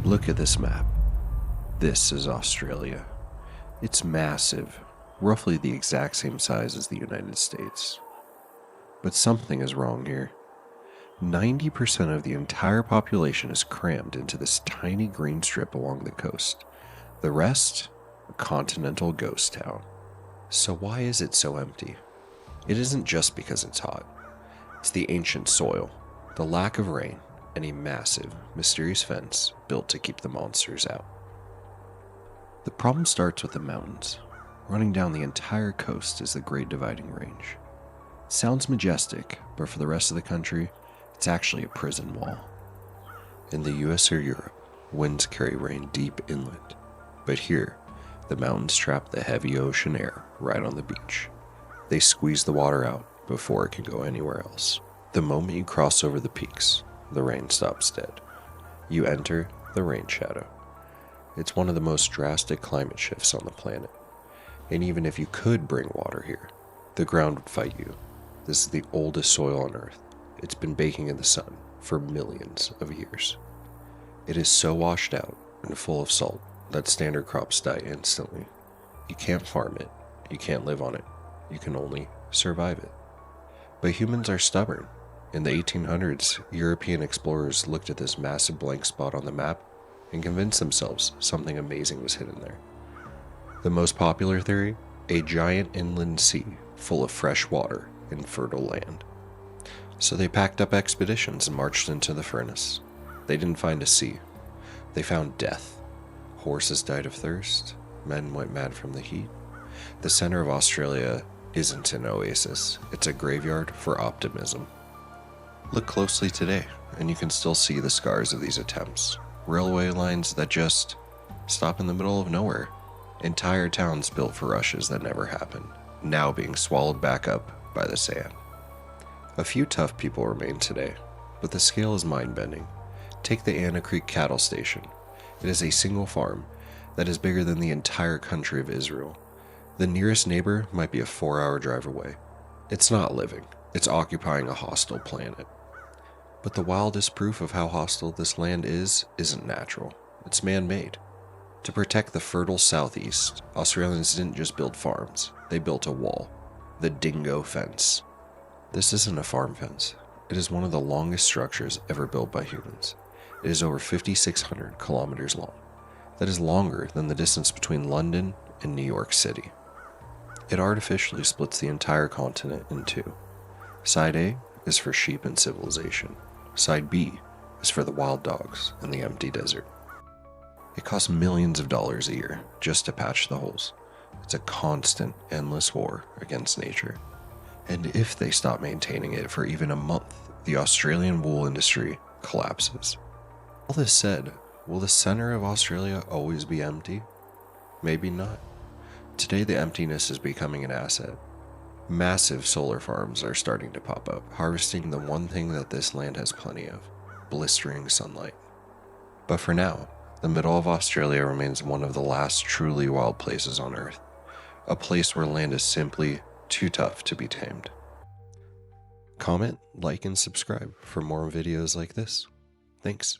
Look at this map. This is Australia. It's massive, roughly the exact same size as the United States. But something is wrong here. 90% of the entire population is crammed into this tiny green strip along the coast. The rest, a continental ghost town. So why is it so empty? It isn't just because it's hot. It's the ancient soil, the lack of rain, and a massive, mysterious fence built to keep the monsters out. The problem starts with the mountains. Running down the entire coast is the Great Dividing Range. It sounds majestic, but for the rest of the country, it's actually a prison wall. In the US or Europe, winds carry rain deep inland, but here, the mountains trap the heavy ocean air right on the beach. They squeeze the water out before it can go anywhere else. The moment you cross over the peaks, the rain stops dead. You enter the rain shadow. It's one of the most drastic climate shifts on the planet. And even if you could bring water here, the ground would fight you. This is the oldest soil on Earth. It's been baking in the sun for millions of years. It is so washed out and full of salt that standard crops die instantly. You can't farm it. You can't live on it. You can only survive it. But humans are stubborn. In the 1800s, European explorers looked at this massive blank spot on the map and convinced themselves something amazing was hidden there. The most popular theory? A giant inland sea full of fresh water and fertile land. So they packed up expeditions and marched into the furnace. They didn't find a sea. They found death. Horses died of thirst. Men went mad from the heat. The center of Australia isn't an oasis. It's a graveyard for optimism. Look closely today, and you can still see the scars of these attempts. Railway lines that just stop in the middle of nowhere. Entire towns built for rushes that never happened, now being swallowed back up by the sand. A few tough people remain today, but the scale is mind-bending. Take the Anna Creek Cattle Station. It is a single farm that is bigger than the entire country of Israel. The nearest neighbor might be a 4-hour drive away. It's not living, it's occupying a hostile planet. But the wildest proof of how hostile this land isn't natural, it's man-made. To protect the fertile southeast, Australians didn't just build farms, they built a wall, the Dingo Fence. This isn't a farm fence, it is one of the longest structures ever built by humans. It is over 5,600 kilometers long. That is longer than the distance between London and New York City. It artificially splits the entire continent in two. Side A is for sheep and civilization. Side B is for the wild dogs and the empty desert. It costs millions of dollars a year just to patch the holes. It's a constant, endless war against nature. And if they stop maintaining it for even a month, the Australian wool industry collapses. All this said, will the center of Australia always be empty? Maybe not. Today the emptiness is becoming an asset. Massive solar farms are starting to pop up, harvesting the one thing that this land has plenty of, blistering sunlight. But for now, the middle of Australia remains one of the last truly wild places on Earth, a place where land is simply too tough to be tamed. Comment, like, and subscribe for more videos like this. Thanks.